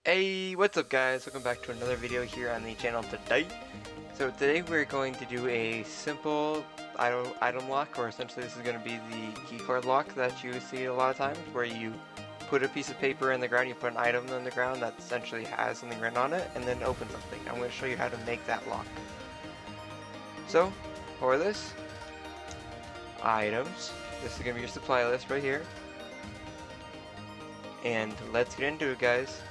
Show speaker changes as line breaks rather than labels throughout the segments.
Hey, what's up guys? Welcome back to another video here on the channel today. So today we're going to do a simple item lock, or essentially this is going to be the keycard lock that you see a lot of times, where you put a piece of paper in the ground, you put an item in the ground that essentially has something written on it, and then open something. I'm going to show you how to make that lock. So, for this, items, this is going to be your supply list right here. And let's get into it, guys.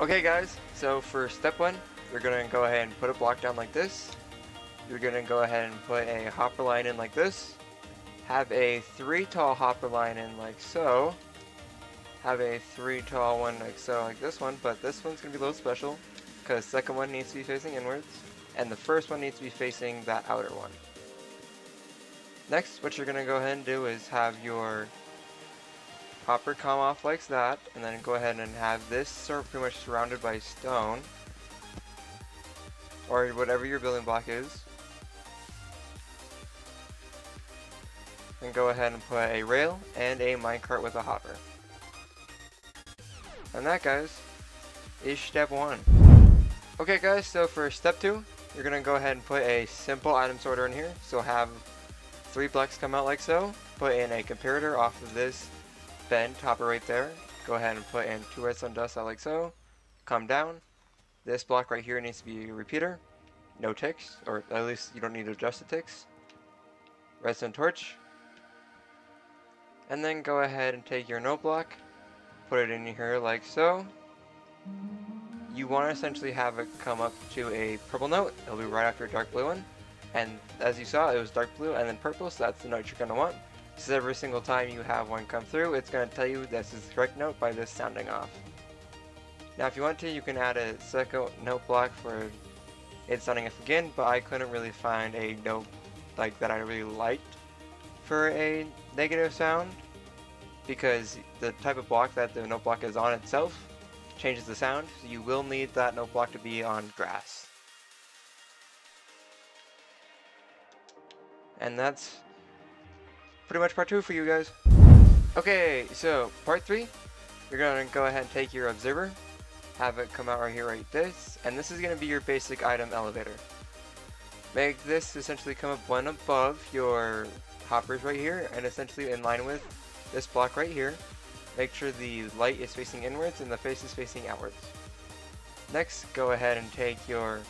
Okay guys, so for step one, you're going to go ahead and put a block down like this. You're going to go ahead and put a hopper line in like this. Have a 3 tall hopper line in like so. Have a 3 tall one like so, like this one, but this one's going to be a little special because the second one needs to be facing inwards and the first one needs to be facing that outer one. Next, what you're going to go ahead and do is have your hopper come off like that, and then go ahead and have this pretty much surrounded by stone, or whatever your building block is. And go ahead and put a rail and a minecart with a hopper. And that, guys, is step one. Okay guys, so for step two, you're going to go ahead and put a simple item sorter in here. So have 3 blocks come out like so, put in a comparator off of this bend hopper right there. Go ahead and put in 2 redstone dust out like so. Come down. This block right here needs to be a repeater. No ticks, or at least you don't need to adjust the ticks. Redstone torch. And then go ahead and take your note block, put it in here like so. You want to essentially have it come up to a purple note. It'll be right after a dark blue one. And as you saw, it was dark blue and then purple, so that's the note you're going to want. So every single time you have one come through, it's going to tell you this is the correct note by this sounding off. Now if you want to, you can add a second note block for it sounding off again, but I couldn't really find a note like that I really liked for a negative sound, because the type of block that the note block is on itself changes the sound, so you will need that note block to be on grass. And that's pretty much part 2 for you guys. Okay, so part 3, you're going to go ahead and take your observer, have it come out right here like this, and this is going to be your basic item elevator. Make this essentially come up one above your hoppers right here, and essentially in line with this block right here. Make sure the light is facing inwards and the face is facing outwards. Next, go ahead and take your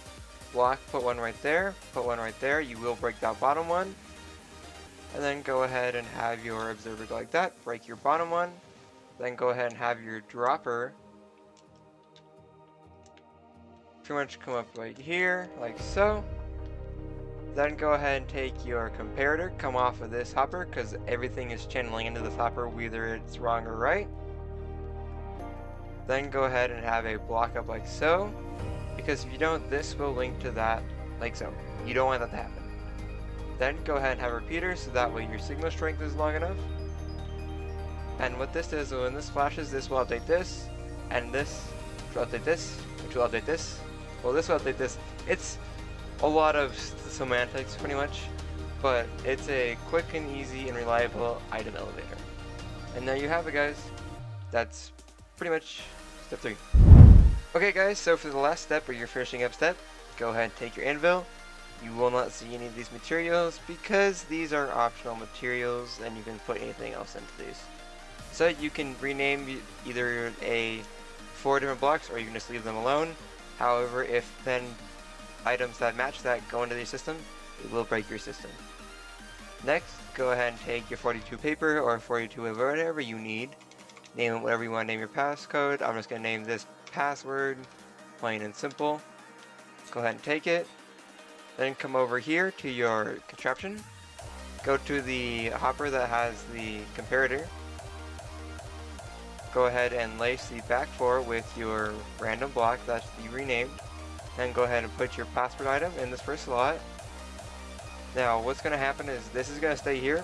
block, put one right there, put one right there. You will break that bottom one. And then go ahead and have your observer go like that, break your bottom one, then go ahead and have your dropper pretty much come up right here, like so. Then go ahead and take your comparator, come off of this hopper, because everything is channeling into this hopper, whether it's wrong or right. Then go ahead and have a block up like so, because if you don't, this will link to that like so. You don't want that to happen. Then go ahead and have a repeater, so that way your signal strength is long enough. And what this does, when this flashes, this will update this, and this will update this, which will update this. Well, this will update this. It's a lot of semantics, pretty much, but it's a quick and easy and reliable item elevator. And there you have it, guys. That's pretty much step 3. Okay, guys, so for the last step, or your finishing up step, go ahead and take your anvil. You will not see any of these materials because these are optional materials and you can put anything else into these. So you can rename either 4 different blocks, or you can just leave them alone. However, if then items that match that go into your system, it will break your system. Next, go ahead and take your 42 paper or 42 whatever you need. Name it whatever you want to name your passcode. I'm just going to name this password, plain and simple. Go ahead and take it. Then come over here to your contraption, go to the hopper that has the comparator, go ahead and lace the back 4 with your random block that you renamed, then go ahead and put your password item in this first slot. Now what's going to happen is this is going to stay here,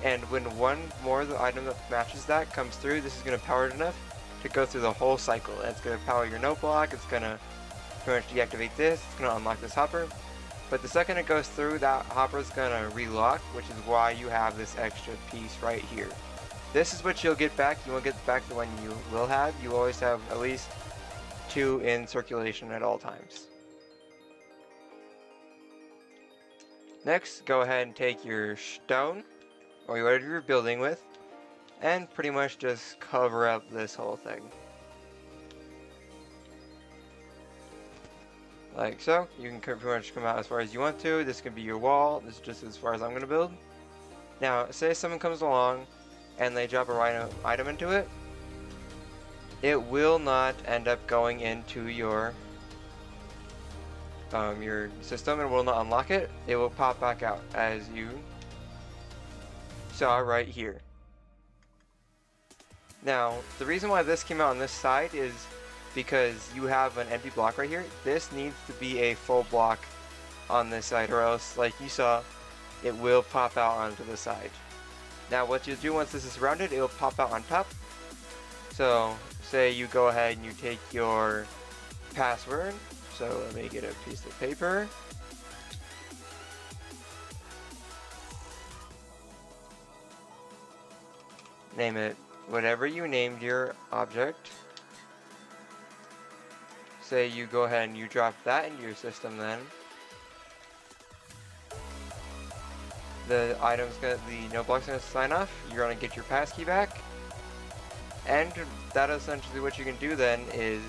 and when one more of the item that matches that comes through, this is going to power it enough to go through the whole cycle. And it's going to power your note block, it's going to pretty much deactivate this, it's going to unlock this hopper. But the second it goes through, that hopper is going to relock, which is why you have this extra piece right here. This is what you'll get back. You won't get back the one you will have. You always have at least 2 in circulation at all times. Next, go ahead and take your stone, or whatever you're building with, and pretty much just cover up this whole thing. Like so. You can pretty much come out as far as you want to. This can be your wall. This is just as far as I'm going to build. Now, say someone comes along and they drop a random item into it. It will not end up going into your system and will not unlock it. It will pop back out as you saw right here. Now, the reason why this came out on this side is because you have an empty block right here. This needs to be a full block on this side, or else, like you saw, it will pop out onto the side. Now what you'll do once this is rounded, it will pop out on top. So say you go ahead and you take your password. So let me get a piece of paper. Name it whatever you named your object. Say you go ahead and you drop that into your system then. The no block's gonna sign off. You're gonna get your passkey back. And that essentially what you can do then is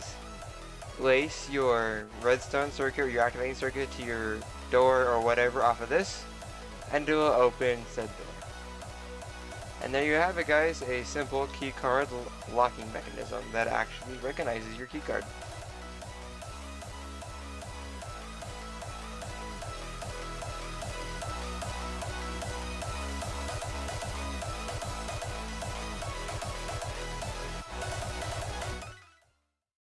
place your redstone circuit or your activating circuit to your door or whatever off of this, and it will open said door. And there you have it, guys, a simple keycard locking mechanism that actually recognizes your keycard.